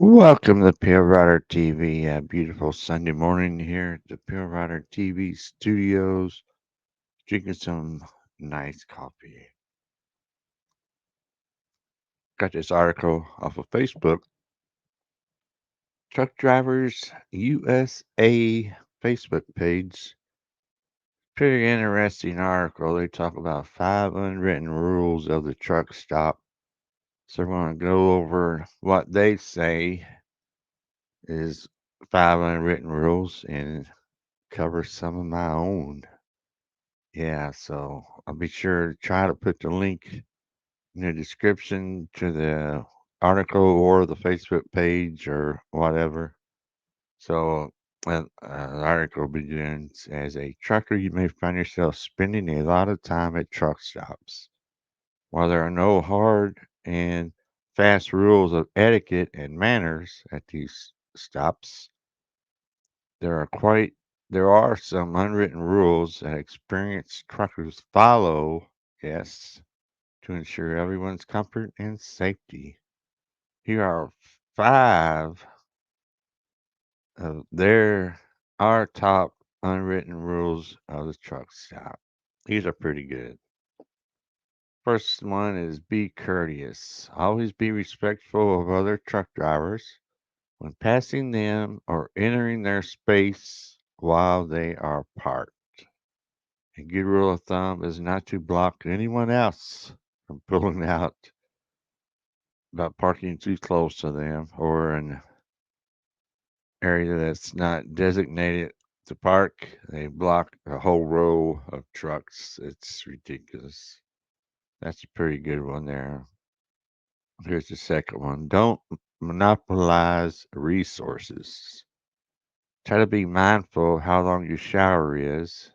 Welcome to Rider TV. A beautiful Sunday morning here at the Rider TV studios, drinking some nice coffee. Got this article off of Facebook. Truck Drivers USA Facebook page. Pretty interesting article. They talk about 5 unwritten rules of the truck stop. So we're going to go over what they say is 5 unwritten rules and cover some of my own. Yeah, so I'll be sure to try to put the link in the description to the article or the Facebook page or whatever. So, the article begins: as a trucker, you may find yourself spending a lot of time at truck stops. While there are no hard and fast rules of etiquette and manners at these stops, there are quite there are some unwritten rules that experienced truckers follow. Yes, to ensure everyone's comfort and safety. Here are five of our top unwritten rules of the truck stop. These are pretty good. First one is be courteous. Always be respectful of other truck drivers when passing them or entering their space while they are parked. A good rule of thumb is not to block anyone else from pulling out about parking too close to them or an area that's not designated to park. They block a whole row of trucks. It's ridiculous. That's a pretty good one there. Here's the second one. Don't monopolize resources. Try to be mindful of how long your shower is.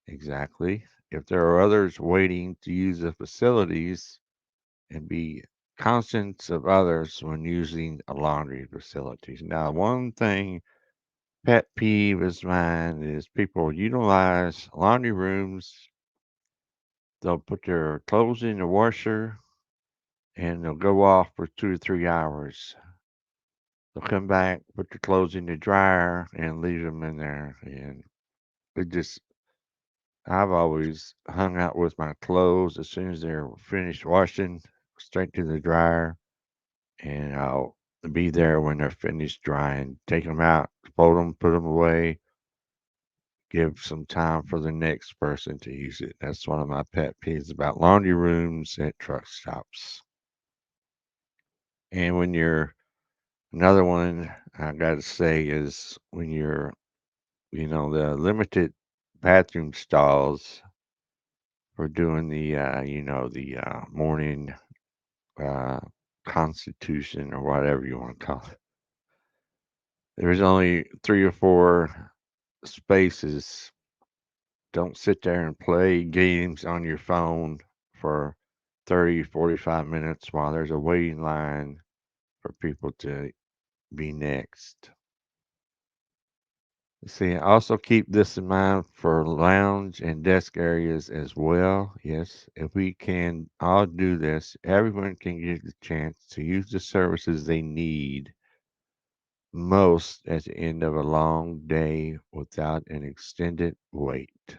Exactly. If there are others waiting to use the facilities, and be conscious of others when using a laundry facilities. Now, one thing pet peeve is mine is people utilize laundry rooms. They'll put their clothes in the washer and they'll go off for 2 to 3 hours. They'll come back, put their clothes in the dryer, and leave them in there. And it just, I've always hung out with my clothes as soon as they're finished washing, straight to the dryer, and I'll be there when they're finished drying. Take them out, fold them, put them away, give some time for the next person to use it. That's one of my pet peeves about laundry rooms at truck stops. And when you're another one I got to say is when you're, the limited bathroom stalls for doing the morning uh, constitution or whatever you want to call it. There's only 3 or 4 spaces. Don't sit there and play games on your phone for 30, 45 minutes while there's a waiting line for people to be next. See, also keep this in mind for lounge and desk areas as well. Yes, if we can all do this, everyone can get the chance to use the services they need most at the end of a long day without an extended wait.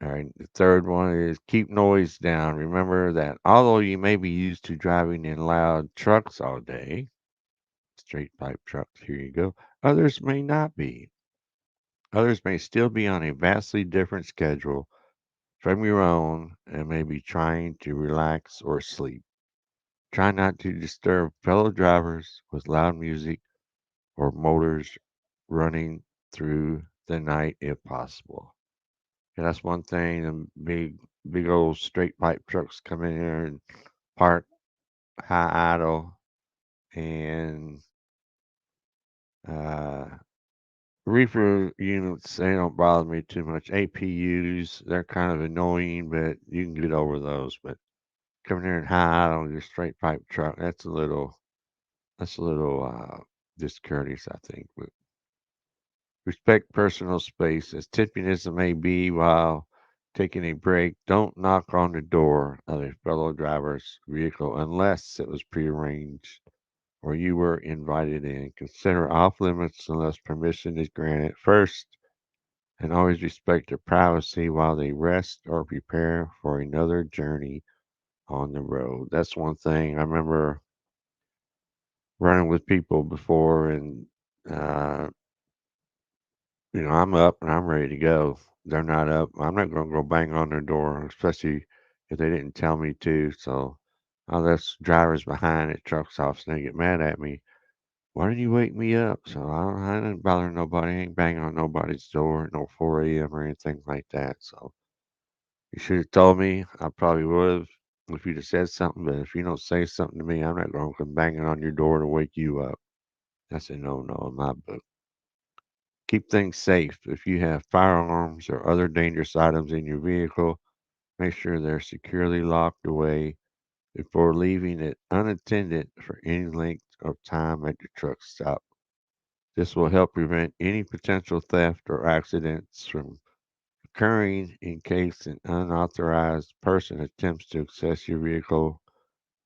All right, the third one is keep noise down. Remember that although you may be used to driving in loud trucks all day, straight pipe trucks, here you go, others may not be. Others may still be on a vastly different schedule from your own and may be trying to relax or sleep. Try not to disturb fellow drivers with loud music or motors running through the night if possible. And that's one thing. The big old straight pipe trucks come in here and park high idle, and uh, reefer units, they don't bother me too much. APUs, they're kind of annoying, but you can get over those. But coming here in high idle, your straight pipe truck, that's a little discourteous, I think. But respect personal space, as tempting as it may be while taking a break. Don't knock on the door of a fellow driver's vehicle unless it was prearranged. or you were invited in. Consider off limits unless permission is granted first, and always respect their privacy while they rest or prepare for another journey on the road. That's one thing I remember running with people before, and uh, I'm up and I'm ready to go. They're not up. I'm not going to go bang on their door, especially if they didn't tell me to. So I left drivers behind at truck stops and they get mad at me. Why didn't you wake me up? So I didn't bother nobody. I ain't banging on nobody's door at no 4 a.m. or anything like that. So you should have told me. I probably would have if you'd have said something. But if you don't say something to me, I'm not going to come banging on your door to wake you up. That's a no-no in my book. Keep things safe. If you have firearms or other dangerous items in your vehicle, make sure they're securely locked away before leaving it unattended for any length of time at your truck stop. This will help prevent any potential theft or accidents from occurring in case an unauthorized person attempts to access your vehicle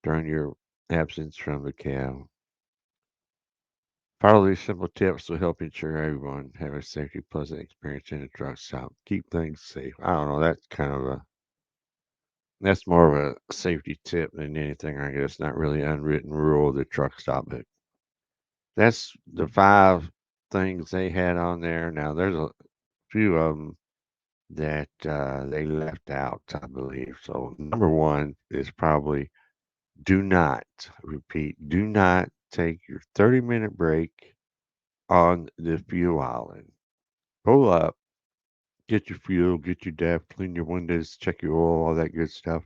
during your absence from the cab. Follow these simple tips will help ensure everyone have a safety, pleasant experience in the truck stop. Keep things safe. I don't know. That's more of a safety tip than anything. I guess not really unwritten rule of the truck stop, but that's the 5 things they had on there. Now there's a few of them that they left out, I believe. So number one is probably do not repeat. Do not take your 30-minute break on the fuel island. Pull up, get your fuel, get your def, clean your windows, check your oil, all that good stuff.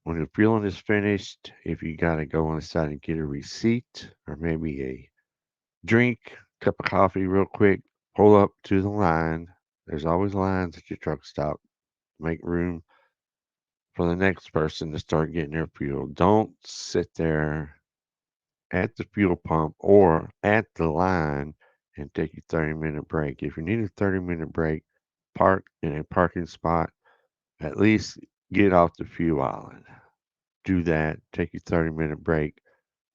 When the fueling is finished, if you got to go on the side and get a receipt or maybe a drink, cup of coffee real quick, pull up to the line. There's always lines at your truck stop. Make room for the next person to start getting their fuel. Don't sit there at the fuel pump or at the line and take your 30-minute break. If you need a 30-minute break, park in a parking spot. At least get off the fuel island. Do that. Take your 30-minute break.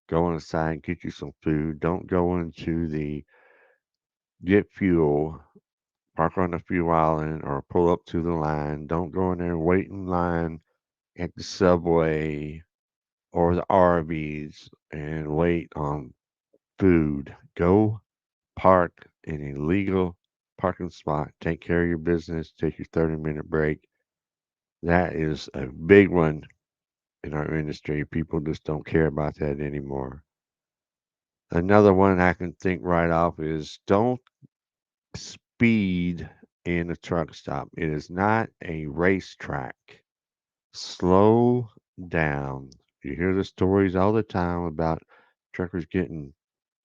Go inside, get you some food. Don't go into the get fuel, park on the fuel island, or pull up to the line. Don't go in there and wait in line at the subway or the Arby's and wait on food. Go park in a legal parking spot. Take care of your business. Take your 30-minute break. That is a big one in our industry. People just don't care about that anymore. Another one I can think right off is don't speed in a truck stop. It is not a racetrack. Slow down. You hear the stories all the time about truckers getting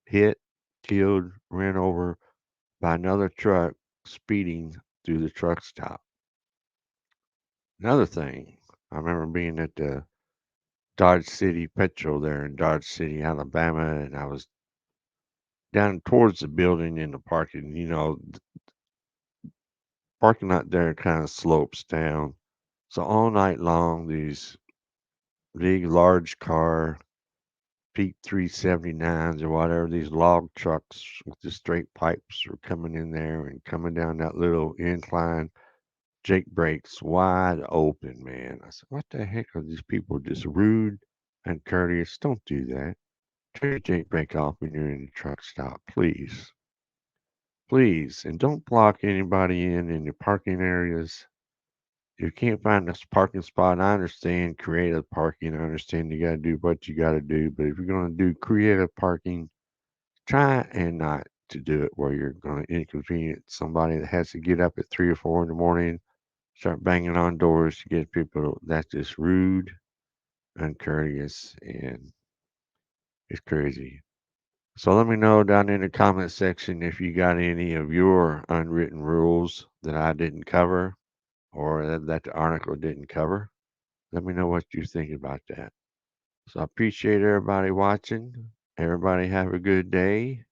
hit, killed, ran over by another truck speeding through the truck stop. Another thing, I remember being at the Dodge City Petrol there in Dodge City, Alabama, and I was down towards the building in the parking. The parking lot there kind of slopes down. So all night long, these big, large car Pete 379s or whatever, these log trucks with the straight pipes were coming in there and coming down that little incline. Jake brakes wide open, man. I said, what the heck are these people just rude and courteous? Don't do that. Turn your Jake brake off when you're in the truck stop, please. Please. And don't block anybody in your parking areas. If you can't find a parking spot, I understand creative parking. I understand you got to do what you got to do. But if you're going to do creative parking, try and not to do it where you're going to inconvenience somebody that has to get up at 3 or 4 in the morning, start banging on doors to get people. That's just rude, uncourteous, and it's crazy. So let me know down in the comment section if you got any of your unwritten rules that I didn't cover or that the article didn't cover. Let me know what you think about that. So I appreciate everybody watching. Everybody have a good day.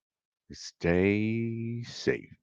Stay safe.